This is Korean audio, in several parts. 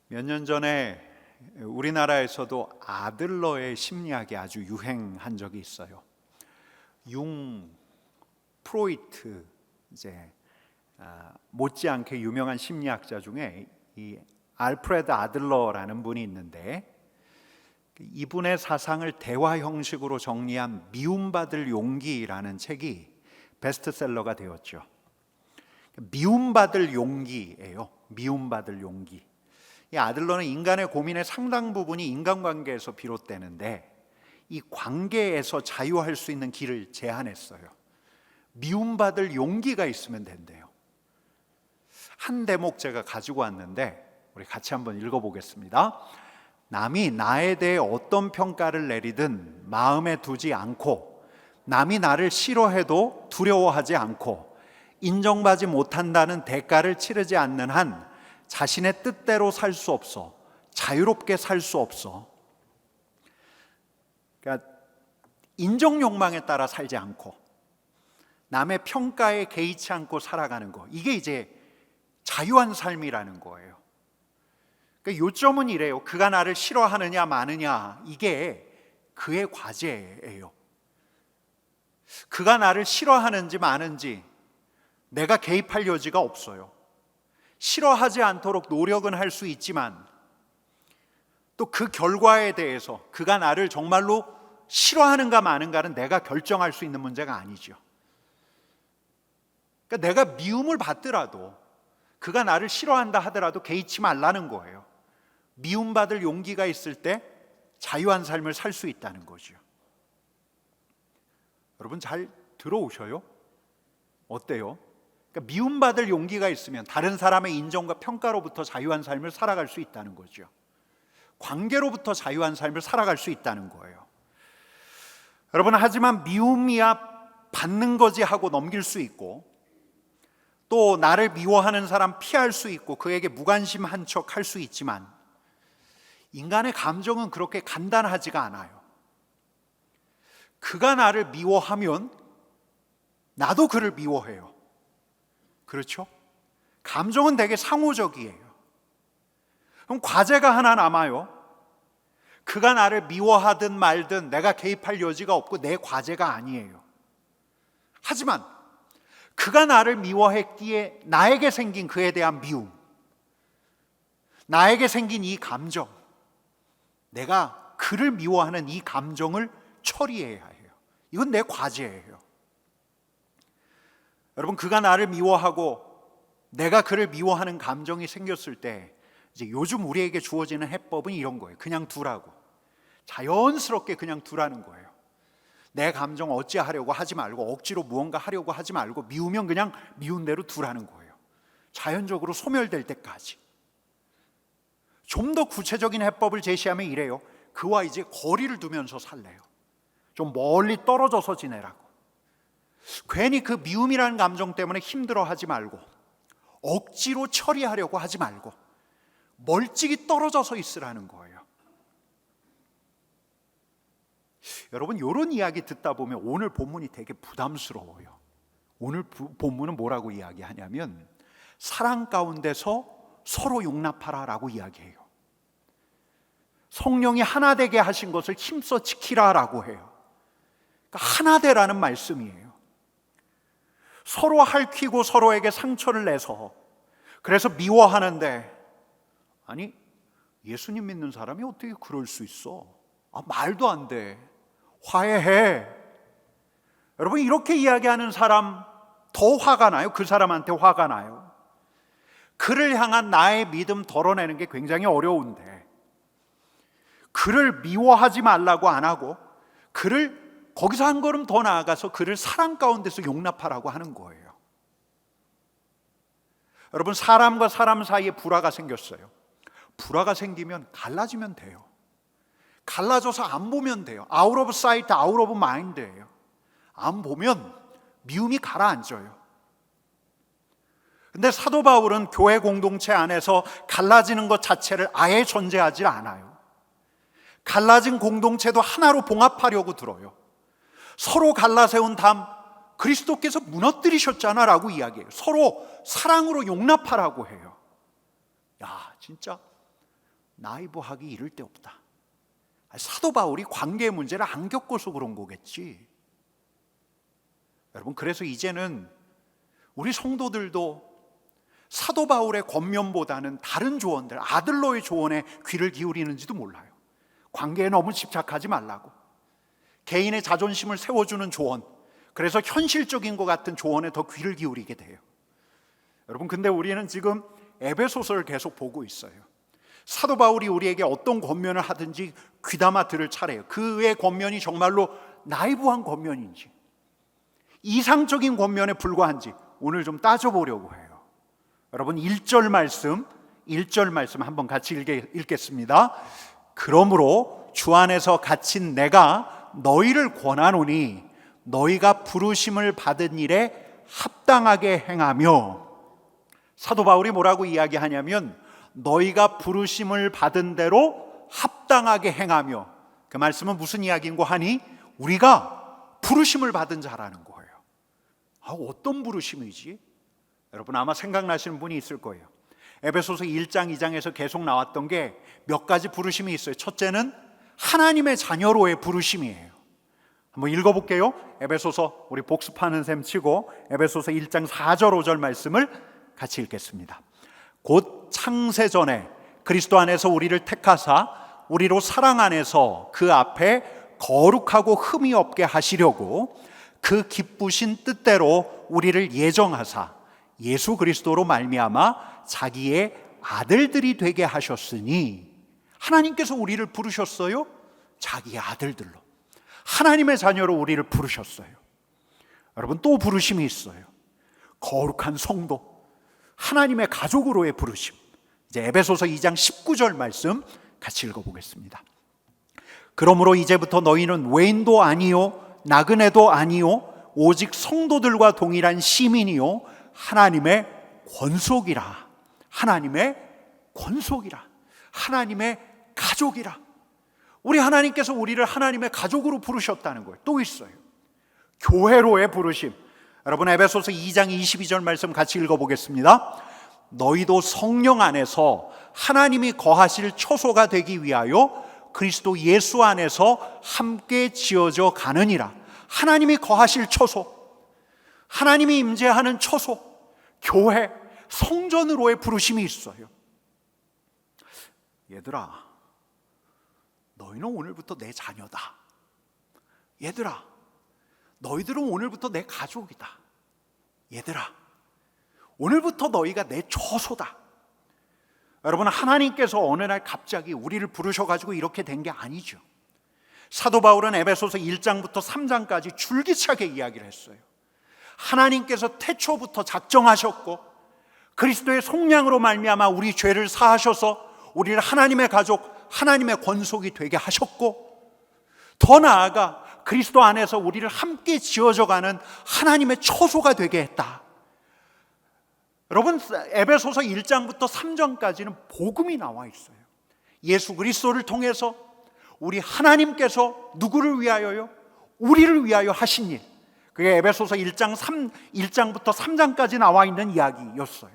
몇 년 전에 우리나라에서도 아들러의 심리학이 아주 유행한 적이 있어요. 융, 프로이트 이제 못지않게 유명한 심리학자 중에 이 알프레드 아들러라는 분이 있는데, 이분의 사상을 대화 형식으로 정리한 미움받을 용기라는 책이 베스트셀러가 되었죠. 미움받을 용기예요. 미움받을 용기. 이 아들러는 인간의 고민의 상당 부분이 인간관계에서 비롯되는데, 이 관계에서 자유할 수 있는 길을 제안했어요. 미움받을 용기가 있으면 된대요. 한 대목 제가 가지고 왔는데 우리 같이 한번 읽어보겠습니다. 남이 나에 대해 어떤 평가를 내리든 마음에 두지 않고, 남이 나를 싫어해도 두려워하지 않고, 인정받지 못한다는 대가를 치르지 않는 한 자신의 뜻대로 살 수 없어. 자유롭게 살 수 없어. 그러니까 인정 욕망에 따라 살지 않고 남의 평가에 개의치 않고 살아가는 거, 이게 이제 자유한 삶이라는 거예요. 그러니까 요점은 이래요. 그가 나를 싫어하느냐 마느냐, 이게 그의 과제예요. 그가 나를 싫어하는지 마는지 내가 개입할 여지가 없어요. 싫어하지 않도록 노력은 할 수 있지만 또 그 결과에 대해서 그가 나를 정말로 싫어하는가 마는가는 내가 결정할 수 있는 문제가 아니죠. 그러니까 내가 미움을 받더라도, 그가 나를 싫어한다 하더라도 개의치 말라는 거예요. 미움받을 용기가 있을 때 자유한 삶을 살 수 있다는 거죠. 여러분 잘 들어오셔요? 어때요? 그러니까 미움받을 용기가 있으면 다른 사람의 인정과 평가로부터 자유한 삶을 살아갈 수 있다는 거죠. 관계로부터 자유한 삶을 살아갈 수 있다는 거예요. 여러분, 하지만 미움이야 받는 거지 하고 넘길 수 있고, 또 나를 미워하는 사람 피할 수 있고 그에게 무관심한 척 할 수 있지만, 인간의 감정은 그렇게 간단하지가 않아요. 그가 나를 미워하면 나도 그를 미워해요. 그렇죠? 감정은 되게 상호적이에요. 그럼 과제가 하나 남아요. 그가 나를 미워하든 말든 내가 개입할 여지가 없고 내 과제가 아니에요. 하지만 그가 나를 미워했기에 나에게 생긴 그에 대한 미움, 나에게 생긴 이 감정, 내가 그를 미워하는 이 감정을 처리해야 해요. 이건 내 과제예요. 여러분, 그가 나를 미워하고 내가 그를 미워하는 감정이 생겼을 때, 이제 요즘 우리에게 주어지는 해법은 이런 거예요. 그냥 두라고. 자연스럽게 그냥 두라는 거예요. 내 감정 어찌하려고 하지 말고, 억지로 무언가 하려고 하지 말고, 미우면 그냥 미운 대로 두라는 거예요. 자연적으로 소멸될 때까지. 좀 더 구체적인 해법을 제시하면 이래요. 그와 이제 거리를 두면서 살래요. 좀 멀리 떨어져서 지내라고. 괜히 그 미움이라는 감정 때문에 힘들어하지 말고, 억지로 처리하려고 하지 말고, 멀찍이 떨어져서 있으라는 거예요. 여러분, 이런 이야기 듣다 보면 오늘 본문이 되게 부담스러워요. 오늘 본문은 뭐라고 이야기하냐면, 사랑 가운데서 서로 용납하라라고 이야기해요. 성령이 하나 되게 하신 것을 힘써 지키라라고 해요. 그러니까 하나 되라는 말씀이에요. 서로 핥히고 서로에게 상처를 내서, 그래서 미워하는데, 아니 예수님 믿는 사람이 어떻게 그럴 수 있어? 말도 안 돼. 화해해. 여러분, 이렇게 이야기하는 사람 더 화가 나요. 그 사람한테 화가 나요. 그를 향한 나의 믿음 덜어내는 게 굉장히 어려운데, 그를 미워하지 말라고 안 하고, 그를 거기서 한 걸음 더 나아가서 그를 사랑 가운데서 용납하라고 하는 거예요. 여러분, 사람과 사람 사이에 불화가 생겼어요. 불화가 생기면 갈라지면 돼요. 갈라져서 안 보면 돼요. Out of sight, out of mind예요. 안 보면 미움이 가라앉아요. 근데 사도 바울은 교회 공동체 안에서 갈라지는 것 자체를 아예 존재하지 않아요. 갈라진 공동체도 하나로 봉합하려고 들어요. 서로 갈라세운 담 그리스도께서 무너뜨리셨잖아 라고 이야기해요. 서로 사랑으로 용납하라고 해요. 야, 진짜 나이브하기 이를 데 없다. 사도 바울이 관계의 문제를 안 겪어서 그런 거겠지. 여러분, 그래서 이제는 우리 성도들도 사도 바울의 권면보다는 다른 조언들, 아들러의 조언에 귀를 기울이는지도 몰라요. 관계에 너무 집착하지 말라고, 개인의 자존심을 세워주는 조언, 그래서 현실적인 것 같은 조언에 더 귀를 기울이게 돼요. 여러분, 근데 우리는 지금 에베소서를 계속 보고 있어요. 사도 바울이 우리에게 어떤 권면을 하든지 귀담아 들을 차례예요. 그의 권면이 정말로 나이브한 권면인지, 이상적인 권면에 불과한지 오늘 좀 따져보려고 해요. 여러분, 1절 말씀 한번 같이 읽겠습니다. 그러므로 주 안에서 갇힌 내가 너희를 권하노니 너희가 부르심을 받은 일에 합당하게 행하며, 사도 바울이 뭐라고 이야기하냐면 너희가 부르심을 받은 대로 합당하게 행하며, 그 말씀은 무슨 이야기인고 하니 우리가 부르심을 받은 자라는 거예요. 어떤 부르심이지? 여러분, 아마 생각나시는 분이 있을 거예요. 에베소서 1장 2장에서 계속 나왔던 게 몇 가지 부르심이 있어요. 첫째는 하나님의 자녀로의 부르심이에요. 한번 읽어볼게요. 에베소서, 우리 복습하는 셈 치고 에베소서 1장 4절 5절 말씀을 같이 읽겠습니다. 곧 창세전에 그리스도 안에서 우리를 택하사 우리로 사랑 안에서 그 앞에 거룩하고 흠이 없게 하시려고 그 기쁘신 뜻대로 우리를 예정하사 예수 그리스도로 말미암아 자기의 아들들이 되게 하셨으니, 하나님께서 우리를 부르셨어요. 자기의 아들들로, 하나님의 자녀로 우리를 부르셨어요. 여러분, 또 부르심이 있어요. 거룩한 성도, 하나님의 가족으로의 부르심. 이제 에베소서 2장 19절 말씀 같이 읽어보겠습니다. 그러므로 이제부터 너희는 외인도 아니요 나그네도 아니요 오직 성도들과 동일한 시민이요 하나님의 권속이라. 하나님의 권속이라. 하나님의 가족이라. 우리 하나님께서 우리를 하나님의 가족으로 부르셨다는 거예요. 또 있어요. 교회로의 부르심. 여러분, 에베소서 2장 22절 말씀 같이 읽어보겠습니다. 너희도 성령 안에서 하나님이 거하실 처소가 되기 위하여 그리스도 예수 안에서 함께 지어져 가느니라. 하나님이 거하실 처소, 하나님이 임재하는 처소, 교회, 성전으로의 부르심이 있어요. 얘들아, 너희는 오늘부터 내 자녀다. 얘들아, 너희들은 오늘부터 내 가족이다. 얘들아, 오늘부터 너희가 내 처소다. 여러분, 하나님께서 어느 날 갑자기 우리를 부르셔가지고 이렇게 된 게 아니죠. 사도 바울은 에베소서 1장부터 3장까지 줄기차게 이야기를 했어요. 하나님께서 태초부터 작정하셨고 그리스도의 속량으로 말미암아 우리 죄를 사하셔서 우리를 하나님의 가족, 하나님의 권속이 되게 하셨고, 더 나아가 그리스도 안에서 우리를 함께 지어져가는 하나님의 처소가 되게 했다. 여러분, 에베소서 1장부터 3장까지는 복음이 나와 있어요. 예수 그리스도를 통해서 우리 하나님께서 누구를 위하여요? 우리를 위하여 하신 일. 그게 에베소서 1장부터 3장까지 나와 있는 이야기였어요.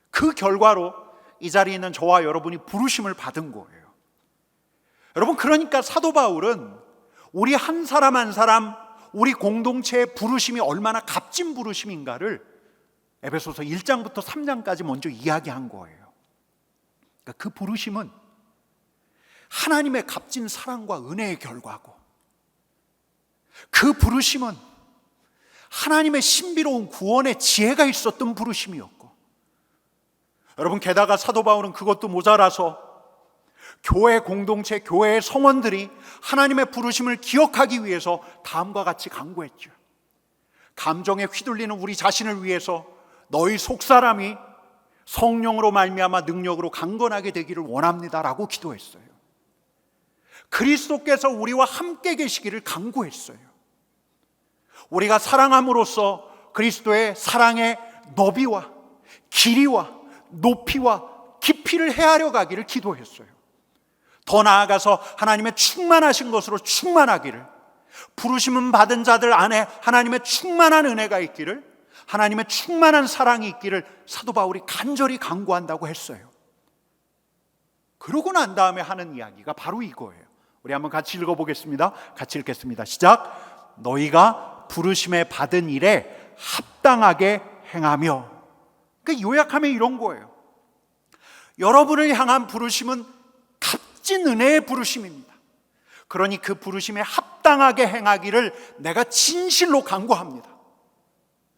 그 결과로 이 자리에 있는 저와 여러분이 부르심을 받은 거예요. 여러분, 그러니까 사도 바울은 우리 한 사람 한 사람, 우리 공동체의 부르심이 얼마나 값진 부르심인가를 에베소서 1장부터 3장까지 먼저 이야기한 거예요. 그러니까 그 부르심은 하나님의 값진 사랑과 은혜의 결과고, 그 부르심은 하나님의 신비로운 구원의 지혜가 있었던 부르심이었고, 여러분, 게다가 사도 바울은 그것도 모자라서 교회 공동체, 교회의 성원들이 하나님의 부르심을 기억하기 위해서 다음과 같이 간구했죠. 감정에 휘둘리는 우리 자신을 위해서 너희 속사람이 성령으로 말미암아 능력으로 강건하게 되기를 원합니다라고 기도했어요. 그리스도께서 우리와 함께 계시기를 간구했어요. 우리가 사랑함으로써 그리스도의 사랑의 너비와 길이와 높이와 깊이를 헤아려 가기를 기도했어요. 더 나아가서 하나님의 충만하신 것으로 충만하기를, 부르심은 받은 자들 안에 하나님의 충만한 은혜가 있기를, 하나님의 충만한 사랑이 있기를 사도 바울이 간절히 간구한다고 했어요. 그러고 난 다음에 하는 이야기가 바로 이거예요. 우리 한번 같이 읽어보겠습니다. 같이 읽겠습니다. 시작. 너희가 부르심에 받은 일에 합당하게 행하며. 그러니까 요약하면 이런 거예요. 여러분을 향한 부르심은 값진 은혜의 부르심입니다. 그러니 그 부르심에 합당하게 행하기를 내가 진실로 간구합니다.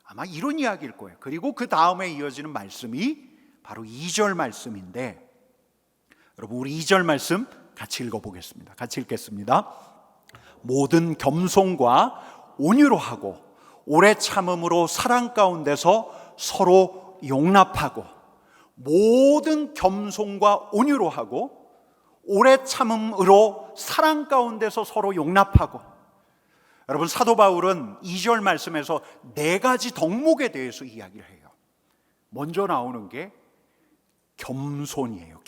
아마 이런 이야기일 거예요. 그리고 그 다음에 이어지는 말씀이 바로 2절 말씀인데, 여러분 우리 2절 말씀 같이 읽어보겠습니다. 같이 읽겠습니다. 모든 겸손과 온유로 하고 오래 참음으로 사랑 가운데서 서로 용납하고, 모든 겸손과 온유로 하고 오래 참음으로 사랑 가운데서 서로 용납하고. 여러분 사도 바울은 2절 말씀에서 4가지 덕목에 대해서 이야기를 해요. 먼저 나오는 게 겸손이에요.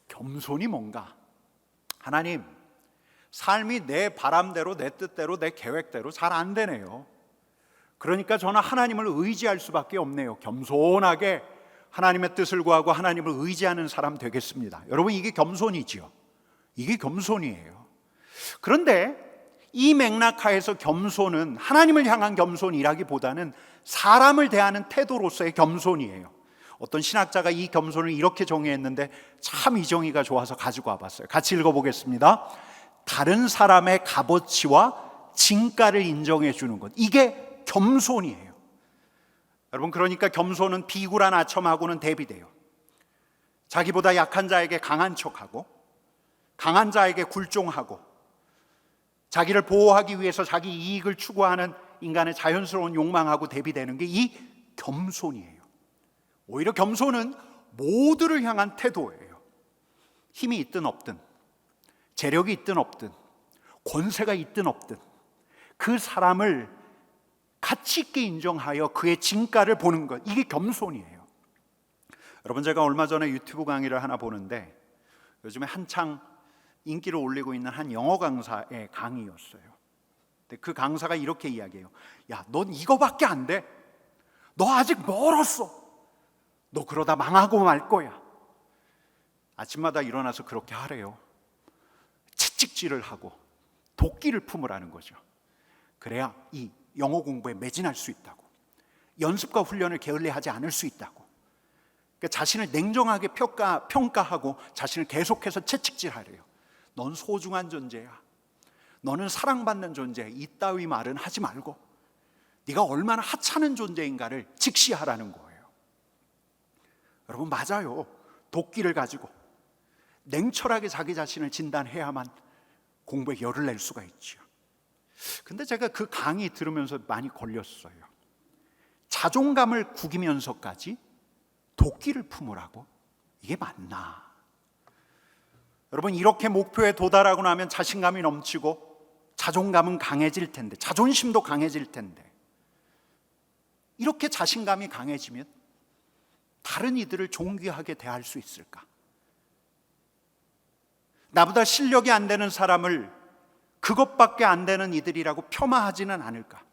겸손이 뭔가? 하나님, 삶이 내 바람대로, 내 뜻대로, 내 계획대로 잘 안 되네요. 그러니까 저는 하나님을 의지할 수밖에 없네요. 겸손하게 하나님의 뜻을 구하고 하나님을 의지하는 사람 되겠습니다. 여러분 이게 겸손이지요. 이게 겸손이에요. 그런데 이 맥락하에서 겸손은 하나님을 향한 겸손이라기보다는 사람을 대하는 태도로서의 겸손이에요. 어떤 신학자가 이 겸손을 이렇게 정의했는데 참 이 정의가 좋아서 가지고 와봤어요. 같이 읽어보겠습니다. 다른 사람의 값어치와 진가를 인정해 주는 것, 이게 겸손이에요. 여러분 그러니까 겸손은 비굴한 아첨하고는 대비돼요. 자기보다 약한 자에게 강한 척하고, 강한 자에게 굴종하고, 자기를 보호하기 위해서 자기 이익을 추구하는 인간의 자연스러운 욕망하고 대비되는 게 이 겸손이에요. 오히려 겸손은 모두를 향한 태도예요. 힘이 있든 없든, 재력이 있든 없든, 권세가 있든 없든 그 사람을 가치 있게 인정하여 그의 진가를 보는 것, 이게 겸손이에요. 여러분 제가 얼마 전에 유튜브 강의를 하나 보는데, 요즘에 한창 인기를 올리고 있는 한 영어 강사의 강의였어요. 근데 그 강사가 이렇게 이야기해요. 야, 넌 이거밖에 안 돼. 너 아직 멀었어. 너 그러다 망하고 말 거야. 아침마다 일어나서 그렇게 하래요. 채찍질을 하고 도끼를 품으라는 거죠. 그래야 이 영어 공부에 매진할 수 있다고, 연습과 훈련을 게을리하지 않을 수 있다고. 그러니까 자신을 냉정하게 평가하고 자신을 계속해서 채찍질하래요. 넌 소중한 존재야. 너는 사랑받는 존재야. 이따위 말은 하지 말고 네가 얼마나 하찮은 존재인가를 직시하라는 거예요. 여러분 맞아요. 도끼를 가지고 냉철하게 자기 자신을 진단해야만 공부에 열을 낼 수가 있죠. 근데 제가 그 강의 들으면서 많이 걸렸어요. 자존감을 구기면서까지 도끼를 품으라고? 이게 맞나? 여러분 이렇게 목표에 도달하고 나면 자신감이 넘치고 자존감은 강해질 텐데, 자존심도 강해질 텐데, 이렇게 자신감이 강해지면 다른 이들을 존귀하게 대할 수 있을까? 나보다 실력이 안 되는 사람을 그것밖에 안 되는 이들이라고 폄하하지는 않을까?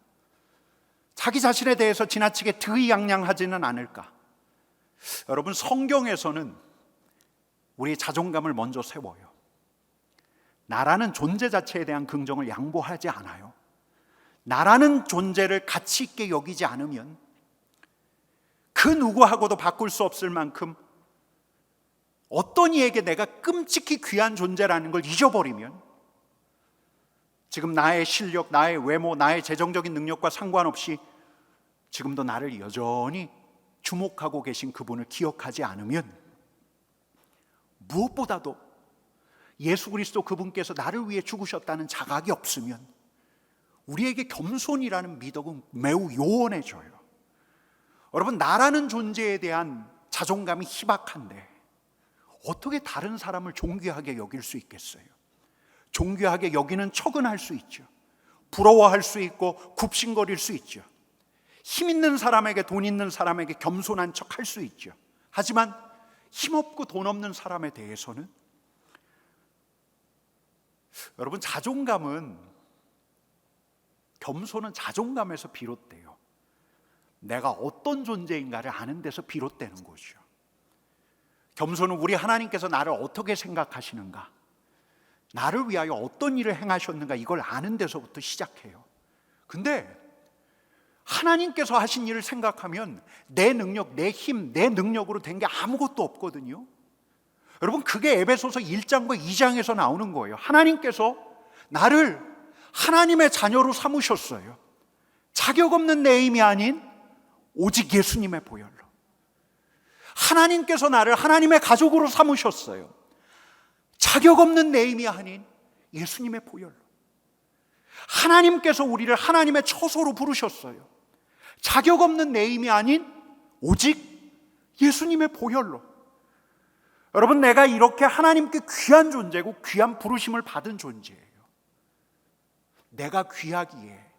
자기 자신에 대해서 지나치게 드이양양하지는 않을까? 여러분 성경에서는 우리의 자존감을 먼저 세워요. 나라는 존재 자체에 대한 긍정을 양보하지 않아요. 나라는 존재를 가치 있게 여기지 않으면 그 누구하고도 바꿀 수 없을 만큼 어떤 이에게 내가 끔찍히 귀한 존재라는 걸 잊어버리면, 지금 나의 실력, 나의 외모, 나의 재정적인 능력과 상관없이 지금도 나를 여전히 주목하고 계신 그분을 기억하지 않으면, 무엇보다도 예수 그리스도 그분께서 나를 위해 죽으셨다는 자각이 없으면 우리에게 겸손이라는 미덕은 매우 요원해져요. 여러분 나라는 존재에 대한 자존감이 희박한데 어떻게 다른 사람을 존귀하게 여길 수 있겠어요? 존귀하게 여기는 척은 할 수 있죠. 부러워할 수 있고 굽신거릴 수 있죠. 힘 있는 사람에게, 돈 있는 사람에게 겸손한 척 할 수 있죠. 하지만 힘없고 돈 없는 사람에 대해서는, 여러분 겸손은 자존감에서 비롯돼요. 내가 어떤 존재인가를 아는 데서 비롯되는 거죠. 겸손은 우리 하나님께서 나를 어떻게 생각하시는가, 나를 위하여 어떤 일을 행하셨는가, 이걸 아는 데서부터 시작해요. 근데 하나님께서 하신 일을 생각하면 내 능력, 내 힘, 내 능력으로 된 게 아무것도 없거든요. 여러분, 그게 에베소서 1장과 2장에서 나오는 거예요. 하나님께서 나를 하나님의 자녀로 삼으셨어요. 자격 없는 내 힘이 아닌 오직 예수님의 보혈로. 하나님께서 나를 하나님의 가족으로 삼으셨어요. 자격 없는 내 힘이 아닌 예수님의 보혈로. 하나님께서 우리를 하나님의 처소로 부르셨어요. 자격 없는 내 힘이 아닌 오직 예수님의 보혈로. 여러분, 내가 이렇게 하나님께 귀한 존재고 귀한 부르심을 받은 존재예요. 내가 귀하기에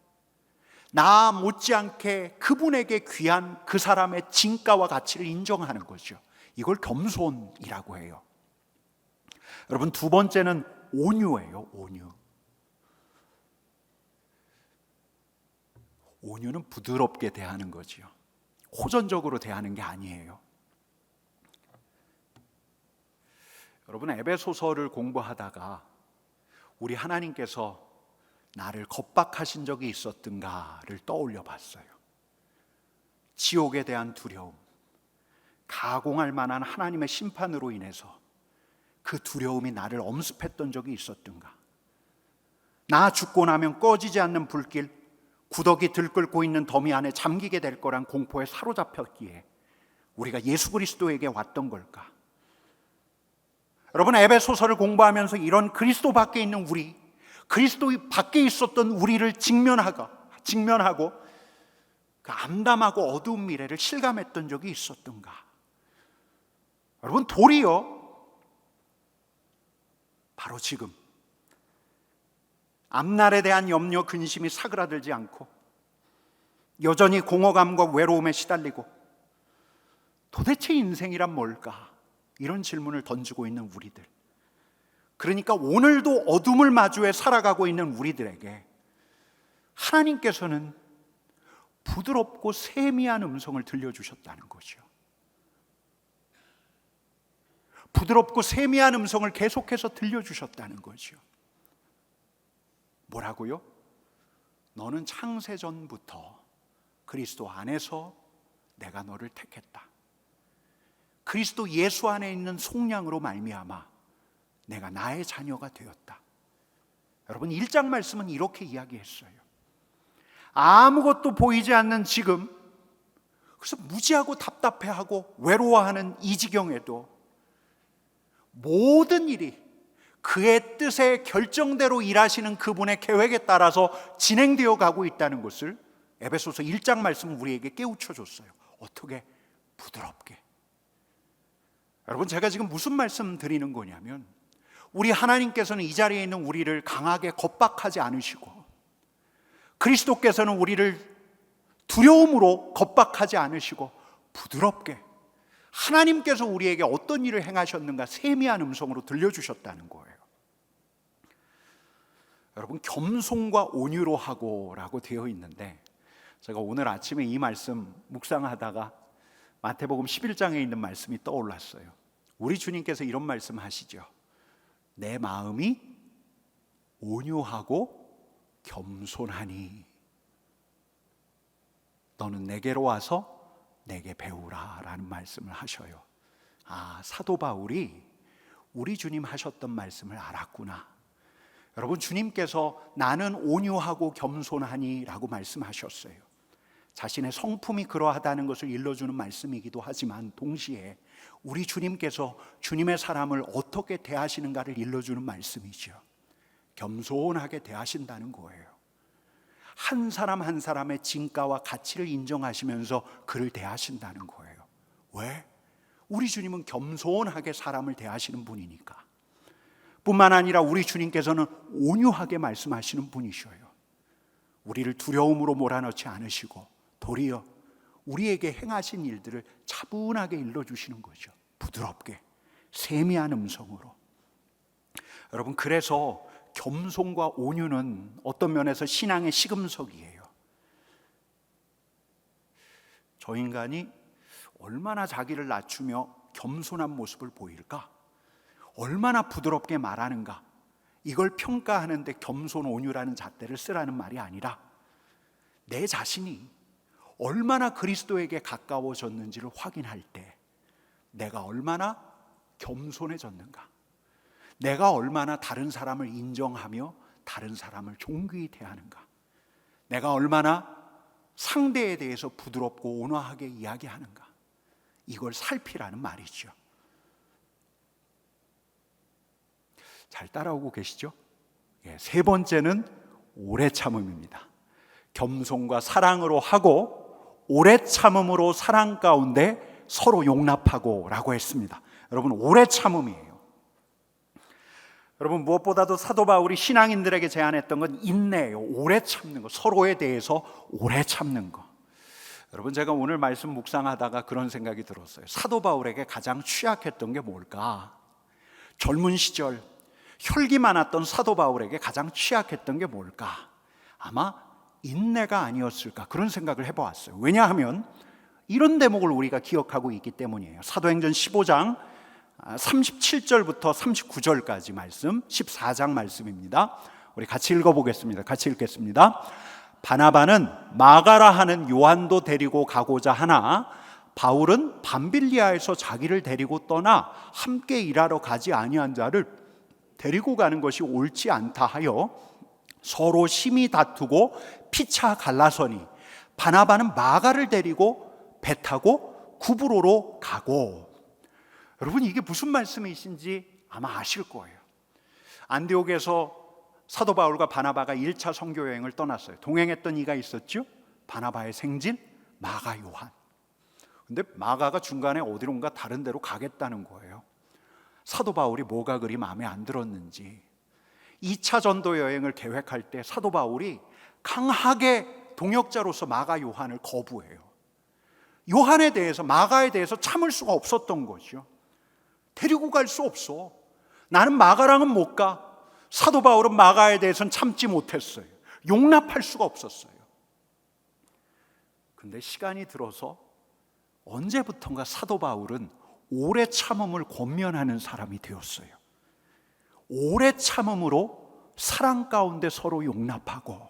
나 못지않게 그분에게 귀한 그 사람의 진가와 가치를 인정하는 거죠. 이걸 겸손이라고 해요. 여러분, 두 번째는 온유예요. 온유. 온유는 부드럽게 대하는 거지요. 호전적으로 대하는 게 아니에요. 여러분, 에베소서를 공부하다가 우리 하나님께서 나를 겁박하신 적이 있었던가를 떠올려 봤어요. 지옥에 대한 두려움, 가공할 만한 하나님의 심판으로 인해서 그 두려움이 나를 엄습했던 적이 있었던가. 나 죽고 나면 꺼지지 않는 불길, 구더기 들끓고 있는 더미 안에 잠기게 될 거란 공포에 사로잡혔기에 우리가 예수 그리스도에게 왔던 걸까? 여러분, 에베소서를 공부하면서 이런 그리스도 밖에 있는 우리, 그리스도 밖에 있었던 우리를 직면하고 그 암담하고 어두운 미래를 실감했던 적이 있었던가? 여러분, 도리어 바로 지금 앞날에 대한 염려, 근심이 사그라들지 않고 여전히 공허감과 외로움에 시달리고 도대체 인생이란 뭘까? 이런 질문을 던지고 있는 우리들, 그러니까 오늘도 어둠을 마주해 살아가고 있는 우리들에게 하나님께서는 부드럽고 세미한 음성을 들려주셨다는 거죠. 부드럽고 세미한 음성을 계속해서 들려주셨다는 거죠. 뭐라고요? 너는 창세전부터 그리스도 안에서 내가 너를 택했다. 그리스도 예수 안에 있는 속량으로 말미암아 내가 나의 자녀가 되었다. 여러분, 1장 말씀은 이렇게 이야기했어요. 아무것도 보이지 않는 지금, 그래서 무지하고 답답해하고 외로워하는 이 지경에도 모든 일이 그의 뜻의 결정대로 일하시는 그분의 계획에 따라서 진행되어 가고 있다는 것을 에베소서 1장 말씀은 우리에게 깨우쳐 줬어요. 어떻게? 부드럽게. 여러분, 제가 지금 무슨 말씀 드리는 거냐면, 우리 하나님께서는 이 자리에 있는 우리를 강하게 겁박하지 않으시고, 그리스도께서는 우리를 두려움으로 겁박하지 않으시고 부드럽게 하나님께서 우리에게 어떤 일을 행하셨는가 세미한 음성으로 들려주셨다는 거예요. 여러분, 겸손과 온유로 하고라고 되어 있는데, 제가 오늘 아침에 이 말씀 묵상하다가 마태복음 11장에 있는 말씀이 떠올랐어요. 우리 주님께서 이런 말씀 하시죠. 내 마음이 온유하고 겸손하니 너는 내게로 와서 내게 배우라 라는 말씀을 하셔요. 아, 사도 바울이 우리 주님 하셨던 말씀을 알았구나. 여러분, 주님께서 나는 온유하고 겸손하니 라고 말씀하셨어요. 자신의 성품이 그러하다는 것을 일러주는 말씀이기도 하지만 동시에 우리 주님께서 주님의 사람을 어떻게 대하시는가를 일러주는 말씀이죠. 겸손하게 대하신다는 거예요. 한 사람 한 사람의 진가와 가치를 인정하시면서 그를 대하신다는 거예요. 왜? 우리 주님은 겸손하게 사람을 대하시는 분이니까. 뿐만 아니라 우리 주님께서는 온유하게 말씀하시는 분이셔요. 우리를 두려움으로 몰아넣지 않으시고 도리어 우리에게 행하신 일들을 차분하게 일러주시는 거죠. 부드럽게, 세미한 음성으로. 여러분, 그래서 겸손과 온유는 어떤 면에서 신앙의 시금석이에요. 저 인간이 얼마나 자기를 낮추며 겸손한 모습을 보일까? 얼마나 부드럽게 말하는가? 이걸 평가하는데 겸손 온유라는 잣대를 쓰라는 말이 아니라 내 자신이 얼마나 그리스도에게 가까워졌는지를 확인할 때 내가 얼마나 겸손해졌는가? 내가 얼마나 다른 사람을 인정하며 다른 사람을 존귀히 대하는가? 내가 얼마나 상대에 대해서 부드럽고 온화하게 이야기하는가? 이걸 살피라는 말이죠. 잘 따라오고 계시죠? 세 번째는 오래 참음입니다. 겸손과 사랑으로 하고 오래 참음으로 사랑 가운데 서로 용납하고 라고 했습니다. 여러분, 오래 참음이에요. 여러분, 무엇보다도 사도 바울이 신앙인들에게 제안했던 건 인내예요. 오래 참는 거, 서로에 대해서 오래 참는 거. 여러분, 제가 오늘 말씀 묵상하다가 그런 생각이 들었어요. 사도 바울에게 가장 취약했던 게 뭘까? 젊은 시절 혈기 많았던 사도 바울에게 가장 취약했던 게 뭘까? 아마 인내가 아니었을까, 그런 생각을 해보았어요. 왜냐하면 이런 대목을 우리가 기억하고 있기 때문이에요. 사도행전 15장 37절부터 39절까지 말씀, 14장 말씀입니다. 우리 같이 읽어보겠습니다. 같이 읽겠습니다. 바나바는 마가라 하는 요한도 데리고 가고자 하나 바울은 밤빌리아에서 자기를 데리고 떠나 함께 일하러 가지 아니한 자를 데리고 가는 것이 옳지 않다 하여 서로 심히 다투고 피차 갈라서니 바나바는 마가를 데리고 배 타고 구브로로 가고. 여러분, 이게 무슨 말씀이신지 아마 아실 거예요. 안디옥에서 사도 바울과 바나바가 1차 선교 여행을 떠났어요. 동행했던 이가 있었죠? 바나바의 생진 마가 요한. 근데 마가가 중간에 어디론가 다른 데로 가겠다는 거예요. 사도 바울이 뭐가 그리 마음에 안 들었는지 2차 전도 여행을 계획할 때 사도 바울이 강하게 동역자로서 마가 요한을 거부해요. 요한에 대해서, 마가에 대해서 참을 수가 없었던 거죠. 데리고 갈 수 없어. 나는 마가랑은 못 가. 사도 바울은 마가에 대해서는 참지 못했어요. 용납할 수가 없었어요. 근데 시간이 들어서 언제부턴가 사도 바울은 오래 참음을 권면하는 사람이 되었어요. 오래 참음으로 사랑 가운데 서로 용납하고.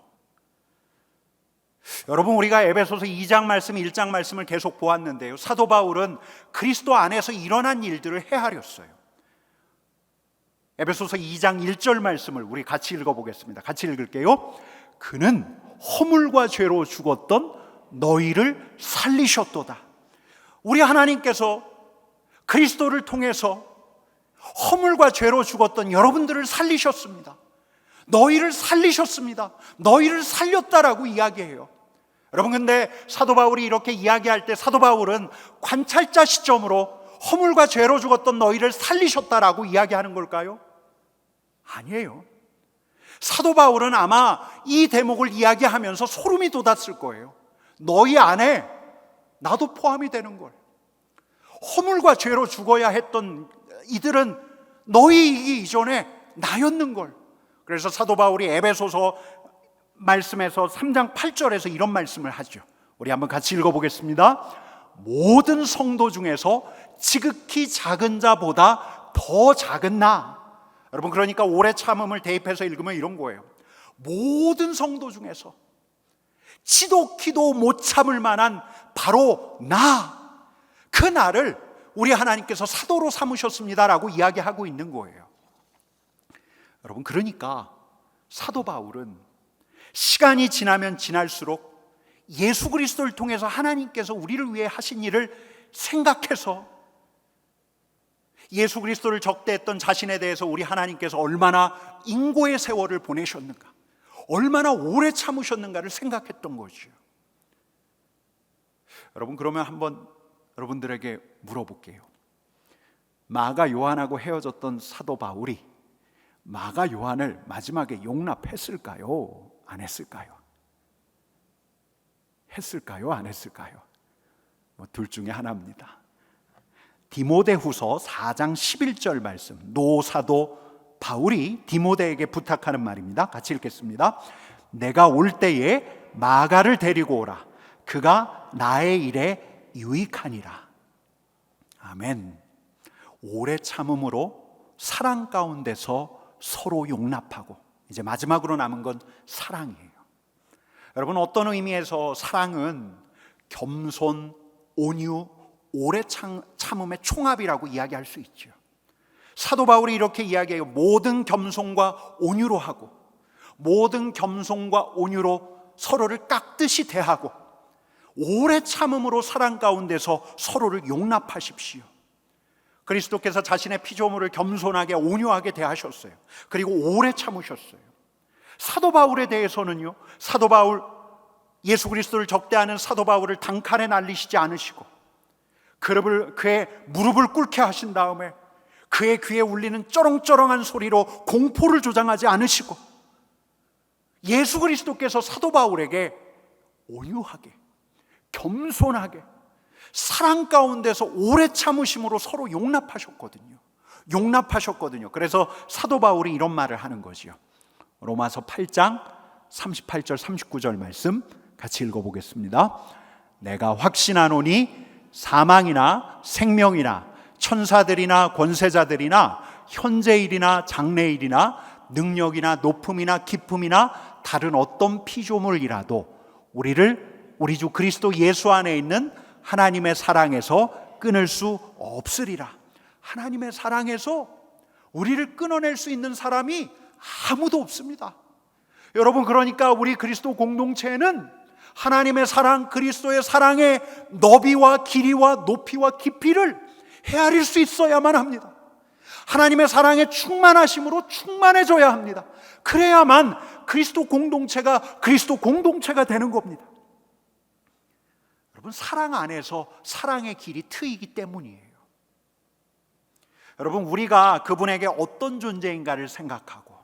여러분, 우리가 에베소서 2장 말씀, 1장 말씀을 계속 보았는데요, 사도 바울은 그리스도 안에서 일어난 일들을 헤아렸어요. 에베소서 2장 1절 말씀을 우리 같이 읽어보겠습니다. 같이 읽을게요. 그는 허물과 죄로 죽었던 너희를 살리셨도다. 우리 하나님께서 그리스도를 통해서 허물과 죄로 죽었던 여러분들을 살리셨습니다. 너희를 살리셨습니다. 너희를 살렸다라고 이야기해요. 여러분, 근데 사도 바울이 이렇게 이야기할 때 사도 바울은 관찰자 시점으로 허물과 죄로 죽었던 너희를 살리셨다라고 이야기하는 걸까요? 아니에요. 사도 바울은 아마 이 대목을 이야기하면서 소름이 돋았을 거예요. 너희 안에 나도 포함이 되는 걸. 허물과 죄로 죽어야 했던 이들은 너희이기 이전에 나였는 걸. 그래서 사도 바울이 에베소서 말씀에서 3장 8절에서 이런 말씀을 하죠. 우리 한번 같이 읽어보겠습니다. 모든 성도 중에서 지극히 작은 자보다 더 작은 나. 여러분, 그러니까 오래 참음을 대입해서 읽으면 이런 거예요. 모든 성도 중에서 지독히도 못 참을 만한 바로 나, 그 나를 우리 하나님께서 사도로 삼으셨습니다라고 이야기하고 있는 거예요. 여러분, 그러니까 사도 바울은 시간이 지나면 지날수록 예수 그리스도를 통해서 하나님께서 우리를 위해 하신 일을 생각해서 예수 그리스도를 적대했던 자신에 대해서 우리 하나님께서 얼마나 인고의 세월을 보내셨는가, 얼마나 오래 참으셨는가를 생각했던 거죠. 여러분, 그러면 한번 여러분들에게 물어볼게요. 마가 요한하고 헤어졌던 사도 바울이 마가 요한을 마지막에 용납했을까요? 안 했을까요? 했을까요? 안 했을까요? 둘 중에 하나입니다. 디모데후서 4장 11절 말씀, 노사도 바울이 디모데에게 부탁하는 말입니다. 같이 읽겠습니다. 내가 올 때에 마가를 데리고 오라. 그가 나의 일에 유익하니라. 아멘. 오래 참음으로 사랑 가운데서 서로 용납하고, 이제 마지막으로 남은 건 사랑이에요. 여러분, 어떤 의미에서 사랑은 겸손, 온유, 오래 참음의 총합이라고 이야기할 수 있죠. 사도 바울이 이렇게 이야기해요. 모든 겸손과 온유로 하고, 모든 겸손과 온유로 서로를 깍듯이 대하고, 오래 참음으로 사랑 가운데서 서로를 용납하십시오. 그리스도께서 자신의 피조물을 겸손하게 온유하게 대하셨어요. 그리고 오래 참으셨어요. 사도 바울에 대해서는요, 사도 바울, 예수 그리스도를 적대하는 사도 바울을 단칼에 날리시지 않으시고, 그의 무릎을 꿇게 하신 다음에 그의 귀에 울리는 쩌렁쩌렁한 소리로 공포를 조장하지 않으시고, 예수 그리스도께서 사도 바울에게 온유하게, 겸손하게, 사랑 가운데서 오래 참으심으로 서로 용납하셨거든요. 그래서 사도 바울이 이런 말을 하는 거지요. 로마서 8장 38절 39절 말씀 같이 읽어보겠습니다. 내가 확신하노니 사망이나 생명이나 천사들이나 권세자들이나 현재일이나 장래일이나 능력이나 높음이나 깊음이나 다른 어떤 피조물이라도 우리 주 그리스도 예수 안에 있는 하나님의 사랑에서 끊을 수 없으리라. 하나님의 사랑에서 우리를 끊어낼 수 있는 사람이 아무도 없습니다. 여러분, 그러니까 우리 그리스도 공동체는 하나님의 사랑, 그리스도의 사랑의 너비와 길이와 높이와 깊이를 헤아릴 수 있어야만 합니다. 하나님의 사랑에 충만하심으로 충만해져야 합니다. 그래야만 그리스도 공동체가 되는 겁니다. 여러분, 사랑 안에서 사랑의 길이 트이기 때문이에요. 여러분, 우리가 그분에게 어떤 존재인가를 생각하고,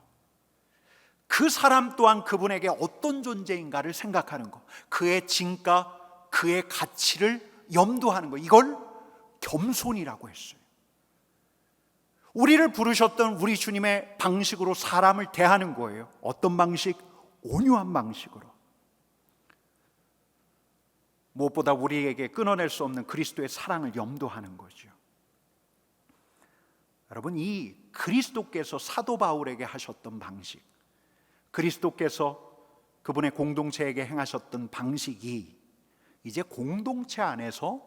그 사람 또한 그분에게 어떤 존재인가를 생각하는 것, 그의 진가, 그의 가치를 염두하는 것, 이걸 겸손이라고 했어요. 우리를 부르셨던 우리 주님의 방식으로 사람을 대하는 거예요. 어떤 방식? 온유한 방식으로. 무엇보다 우리에게 끊어낼 수 없는 그리스도의 사랑을 염두하는 거죠. 여러분, 이 그리스도께서 사도 바울에게 하셨던 방식, 그리스도께서 그분의 공동체에게 행하셨던 방식이 이제 공동체 안에서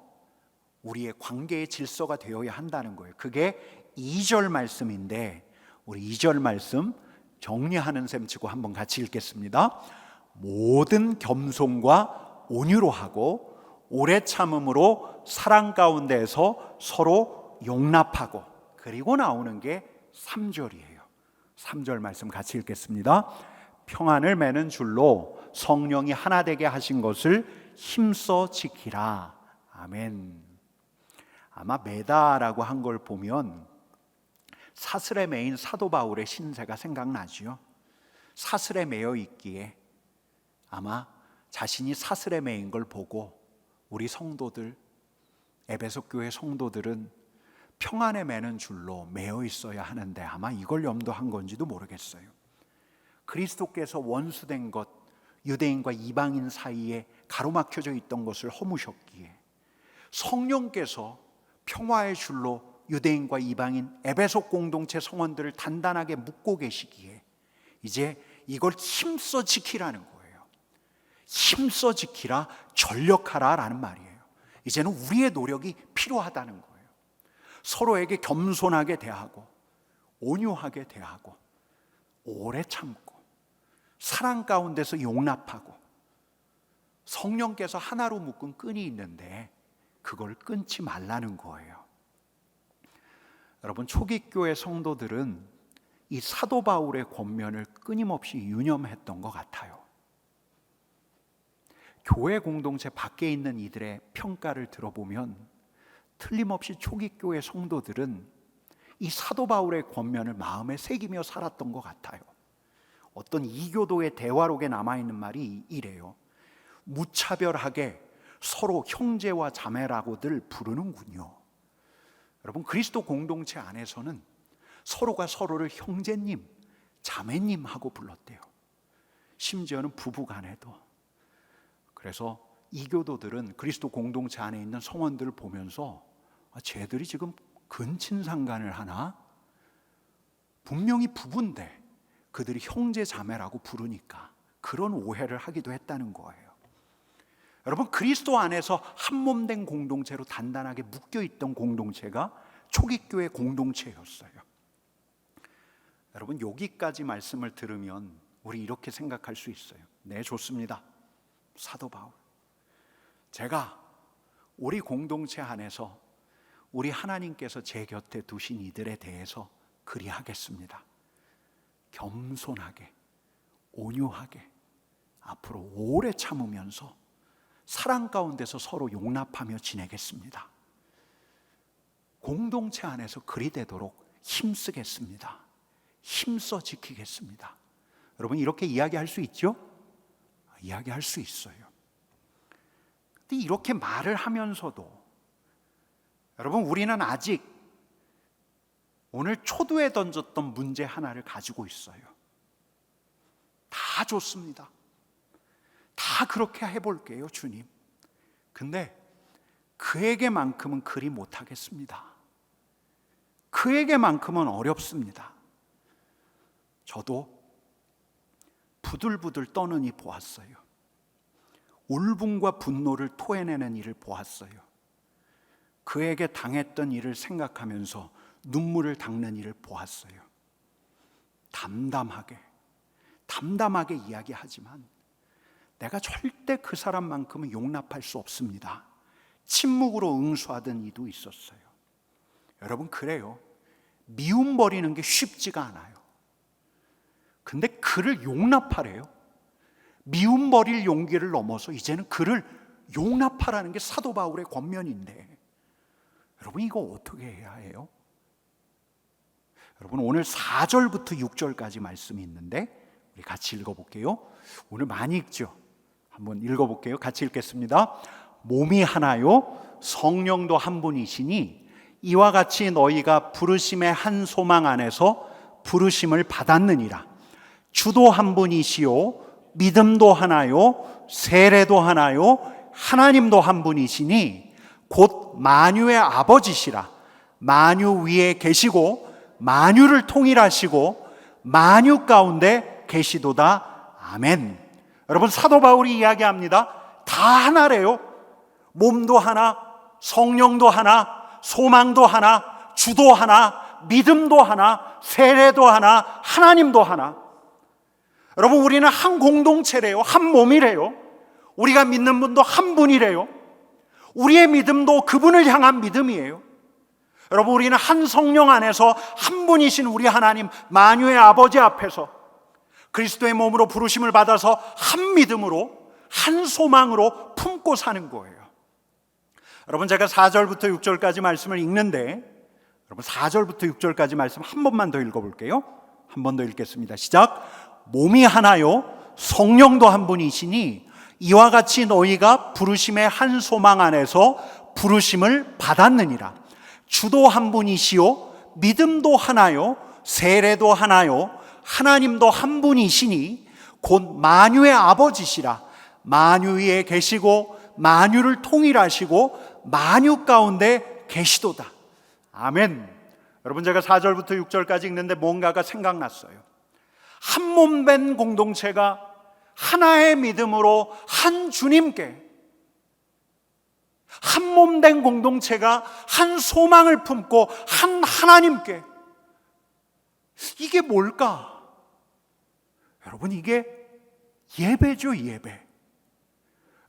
우리의 관계의 질서가 되어야 한다는 거예요. 그게 2절 말씀인데, 우리 2절 말씀 정리하는 셈 치고 한번 같이 읽겠습니다. 모든 겸손과 온유로 하고 오래 참음으로 사랑 가운데에서 서로 용납하고, 그리고 나오는 게 3절이에요. 3절 말씀 같이 읽겠습니다. 평안을 매는 줄로 성령이 하나 되게 하신 것을 힘써 지키라. 아멘. 아마 매다라고 한 걸 보면 사슬에 매인 사도 바울의 신세가 생각나지요. 사슬에 매여 있기에 아마 자신이 사슬에 매인 걸 보고 우리 성도들, 에베소 교회 성도들은 평안에 매는 줄로 매여 있어야 하는데 아마 이걸 염두한 건지도 모르겠어요. 그리스도께서 원수된 것, 유대인과 이방인 사이에 가로막혀져 있던 것을 허무셨기에 성령께서 평화의 줄로 유대인과 이방인 에베소 공동체 성원들을 단단하게 묶고 계시기에 이제 이걸 힘써 지키라는 거예요. 힘써 지키라, 전력하라 라는 말이에요. 이제는 우리의 노력이 필요하다는 거예요. 서로에게 겸손하게 대하고 온유하게 대하고 오래 참고 사랑 가운데서 용납하고, 성령께서 하나로 묶은 끈이 있는데 그걸 끊지 말라는 거예요. 여러분, 초기 교회 성도들은 이 사도 바울의 권면을 끊임없이 유념했던 것 같아요. 교회 공동체 밖에 있는 이들의 평가를 들어보면 틀림없이 초기 교회 성도들은 이 사도 바울의 권면을 마음에 새기며 살았던 것 같아요. 어떤 이교도의 대화록에 남아있는 말이 이래요. 무차별하게 서로 형제와 자매라고들 부르는군요. 여러분, 그리스도 공동체 안에서는 서로가 서로를 형제님, 자매님 하고 불렀대요. 심지어는 부부간에도. 그래서 이교도들은 그리스도 공동체 안에 있는 성원들을 보면서 쟤들이 지금 근친상간을 하나? 분명히 부부인데 그들이 형제 자매라고 부르니까 그런 오해를 하기도 했다는 거예요. 여러분, 그리스도 안에서 한몸된 공동체로 단단하게 묶여있던 공동체가 초기교회 공동체였어요. 여러분, 여기까지 말씀을 들으면 우리 이렇게 생각할 수 있어요. 네, 좋습니다. 사도 바울, 제가 우리 공동체 안에서 우리 하나님께서 제 곁에 두신 이들에 대해서 그리하겠습니다. 겸손하게, 온유하게, 앞으로 오래 참으면서 사랑 가운데서 서로 용납하며 지내겠습니다. 공동체 안에서 그리 되도록 힘쓰겠습니다. 힘써 지키겠습니다. 여러분, 이렇게 이야기할 수 있죠? 이야기할 수 있어요. 근데 이렇게 말을 하면서도 여러분, 우리는 아직 오늘 초두에 던졌던 문제 하나를 가지고 있어요. 다 좋습니다. 다 그렇게 해볼게요, 주님. 근데 그에게만큼은 그리 못하겠습니다. 그에게만큼은 어렵습니다. 저도 부들부들 떠는 이 보았어요. 울분과 분노를 토해내는 일을 보았어요. 그에게 당했던 일을 생각하면서 눈물을 닦는 일을 보았어요. 담담하게 이야기하지만 내가 절대 그 사람만큼은 용납할 수 없습니다. 침묵으로 응수하던 이도 있었어요. 여러분, 그래요. 미움 버리는 게 쉽지가 않아요. 근데 그를 용납하래요. 미움 버릴 용기를 넘어서 이제는 그를 용납하라는 게 사도 바울의 권면인데, 여러분, 이거 어떻게 해야 해요? 여러분, 오늘 4절부터 6절까지 말씀이 있는데 우리 같이 읽어볼게요. 오늘 많이 읽죠? 한번 읽어볼게요. 같이 읽겠습니다. 몸이 하나요 성령도 한 분이시니 이와 같이 너희가 부르심의 한 소망 안에서 부르심을 받았느니라. 주도 한 분이시요 믿음도 하나요 세례도 하나요 하나님도 한 분이시니 곧 만유의 아버지시라. 만유 위에 계시고 만유를 통일하시고 만유 가운데 계시도다. 아멘. 여러분, 사도 바울이 이야기합니다. 다 하나래요. 몸도 하나, 성령도 하나, 소망도 하나, 주도 하나, 믿음도 하나, 세례도 하나, 하나님도 하나. 여러분, 우리는 한 공동체래요. 한 몸이래요. 우리가 믿는 분도 한 분이래요. 우리의 믿음도 그분을 향한 믿음이에요. 여러분, 우리는 한 성령 안에서 한 분이신 우리 하나님 만유의 아버지 앞에서 그리스도의 몸으로 부르심을 받아서 한 믿음으로, 한 소망으로 품고 사는 거예요. 여러분, 제가 4절부터 6절까지 말씀을 읽는데, 여러분 4절부터 6절까지 말씀 한 번만 더 읽어볼게요. 한 번 더 읽겠습니다. 시작. 몸이 하나요 성령도 한 분이시니 이와 같이 너희가 부르심의 한 소망 안에서 부르심을 받았느니라. 주도 한 분이시요 믿음도 하나요 세례도 하나요 하나님도 한 분이시니 곧 만유의 아버지시라. 만유 위에 계시고 만유를 통일하시고 만유 가운데 계시도다. 아멘. 여러분, 제가 4절부터 6절까지 읽는데 뭔가가 생각났어요. 한 몸 된 공동체가 하나의 믿음으로 한 주님께, 한 몸 된 공동체가 한 소망을 품고 한 하나님께, 이게 뭘까? 여러분, 이게 예배죠, 예배.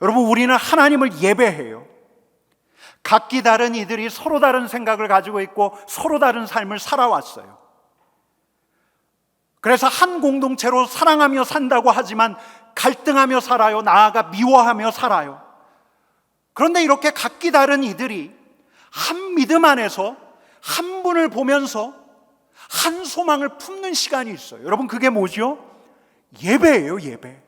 여러분, 우리는 하나님을 예배해요. 각기 다른 이들이 서로 다른 생각을 가지고 있고 서로 다른 삶을 살아왔어요. 그래서 한 공동체로 사랑하며 산다고 하지만 갈등하며 살아요. 나아가 미워하며 살아요. 그런데 이렇게 각기 다른 이들이 한 믿음 안에서 한 분을 보면서 한 소망을 품는 시간이 있어요. 여러분, 그게 뭐죠? 예배예요, 예배.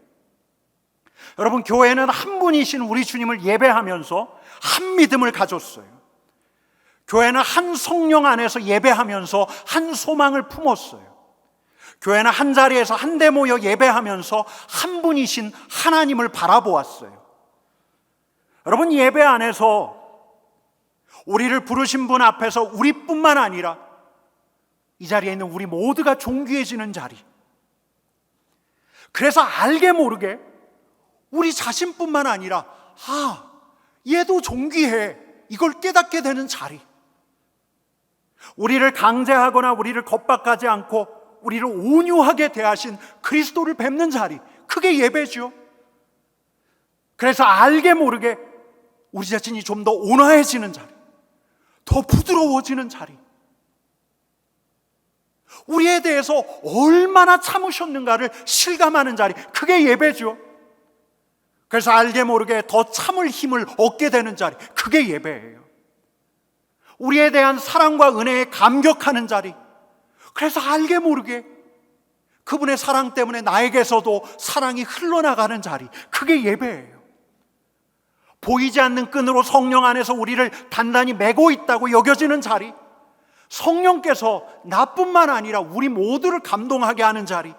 여러분, 교회는 한 분이신 우리 주님을 예배하면서 한 믿음을 가졌어요. 교회는 한 성령 안에서 예배하면서 한 소망을 품었어요. 교회는 한 자리에서 한데 모여 예배하면서 한 분이신 하나님을 바라보았어요. 여러분, 예배 안에서 우리를 부르신 분 앞에서 우리뿐만 아니라 이 자리에 있는 우리 모두가 존귀해지는 자리. 그래서 알게 모르게 우리 자신뿐만 아니라 얘도 존귀해, 이걸 깨닫게 되는 자리. 우리를 강제하거나 우리를 겁박하지 않고 우리를 온유하게 대하신 그리스도를 뵙는 자리, 그게 예배죠. 그래서 알게 모르게 우리 자신이 좀 더 온화해지는 자리, 더 부드러워지는 자리, 우리에 대해서 얼마나 참으셨는가를 실감하는 자리, 그게 예배죠. 그래서 알게 모르게 더 참을 힘을 얻게 되는 자리, 그게 예배예요. 우리에 대한 사랑과 은혜에 감격하는 자리, 그래서 알게 모르게 그분의 사랑 때문에 나에게서도 사랑이 흘러나가는 자리, 그게 예배예요. 보이지 않는 끈으로 성령 안에서 우리를 단단히 매고 있다고 여겨지는 자리, 성령께서 나뿐만 아니라 우리 모두를 감동하게 하는 자리.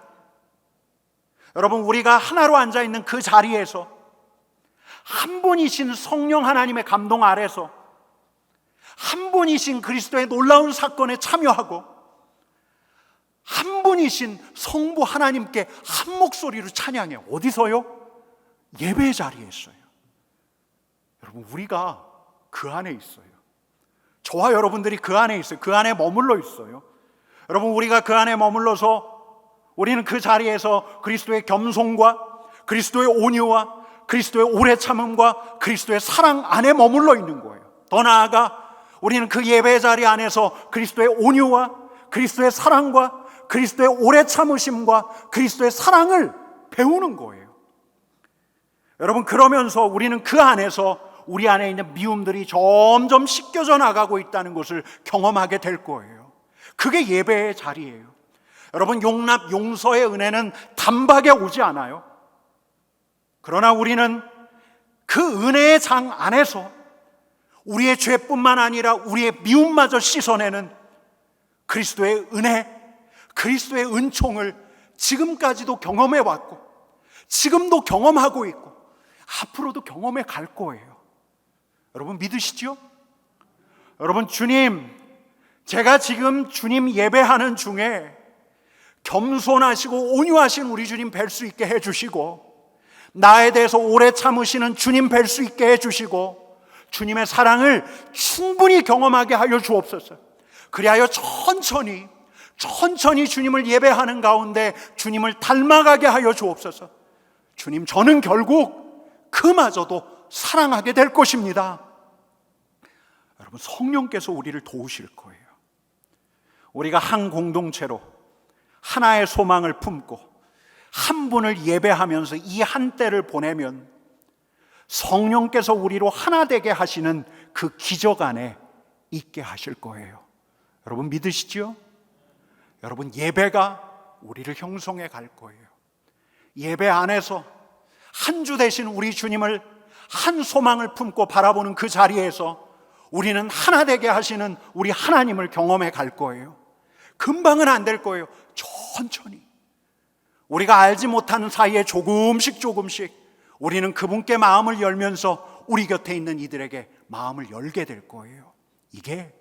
여러분, 우리가 하나로 앉아있는 그 자리에서 한 분이신 성령 하나님의 감동 아래서 한 분이신 그리스도의 놀라운 사건에 참여하고 한 분이신 성부 하나님께 한 목소리로 찬양해요. 어디서요? 예배 자리에서요. 여러분, 우리가 그 안에 있어요. 저와 여러분들이 그 안에 있어요. 그 안에 머물러 있어요. 여러분, 우리가 그 안에 머물러서 우리는 그 자리에서 그리스도의 겸손과 그리스도의 온유와 그리스도의 오래 참음과 그리스도의 사랑 안에 머물러 있는 거예요. 더 나아가 우리는 그 예배 자리 안에서 그리스도의 온유와 그리스도의 사랑과 그리스도의 오래 참으심과 그리스도의 사랑을 배우는 거예요. 여러분, 그러면서 우리는 그 안에서 우리 안에 있는 미움들이 점점 씻겨져 나가고 있다는 것을 경험하게 될 거예요. 그게 예배의 자리예요. 여러분, 용납, 용서의 은혜는 단박에 오지 않아요. 그러나 우리는 그 은혜의 장 안에서 우리의 죄뿐만 아니라 우리의 미움마저 씻어내는 그리스도의 은혜, 그리스도의 은총을 지금까지도 경험해 왔고 지금도 경험하고 있고 앞으로도 경험해 갈 거예요. 여러분, 믿으시죠? 여러분, 주님, 제가 지금 주님 예배하는 중에 겸손하시고 온유하신 우리 주님 뵐 수 있게 해주시고, 나에 대해서 오래 참으시는 주님 뵐 수 있게 해주시고, 주님의 사랑을 충분히 경험하게 하여 주옵소서. 그리하여 천천히 주님을 예배하는 가운데 주님을 닮아가게 하여 주옵소서. 주님, 저는 결국 그마저도 사랑하게 될 것입니다. 여러분, 성령께서 우리를 도우실 거예요. 우리가 한 공동체로 하나의 소망을 품고 한 분을 예배하면서 이 한때를 보내면 성령께서 우리로 하나 되게 하시는 그 기적 안에 있게 하실 거예요. 여러분, 믿으시죠? 여러분, 예배가 우리를 형성해 갈 거예요. 예배 안에서 한 주 되신 우리 주님을 한 소망을 품고 바라보는 그 자리에서 우리는 하나 되게 하시는 우리 하나님을 경험해 갈 거예요. 금방은 안 될 거예요. 천천히 우리가 알지 못하는 사이에 조금씩 우리는 그분께 마음을 열면서 우리 곁에 있는 이들에게 마음을 열게 될 거예요. 이게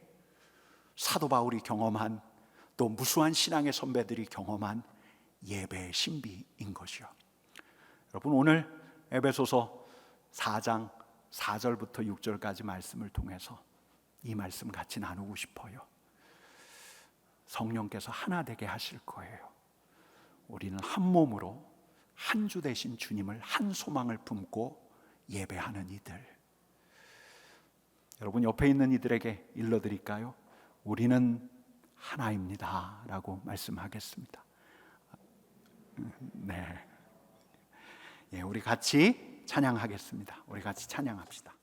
사도 바울이 경험한, 또 무수한 신앙의 선배들이 경험한 예배의 신비인 것이요. 여러분, 오늘 에베소서 4장 4절부터 6절까지 말씀을 통해서 이 말씀 같이 나누고 싶어요. 성령께서 하나 되게 하실 거예요. 우리는 한 몸으로 한 주 되신 주님을 한 소망을 품고 예배하는 이들. 여러분, 옆에 있는 이들에게 일러드릴까요? 우리는 하나입니다 라고 말씀하겠습니다. 네, 우리 같이 찬양하겠습니다. 우리 같이 찬양합시다.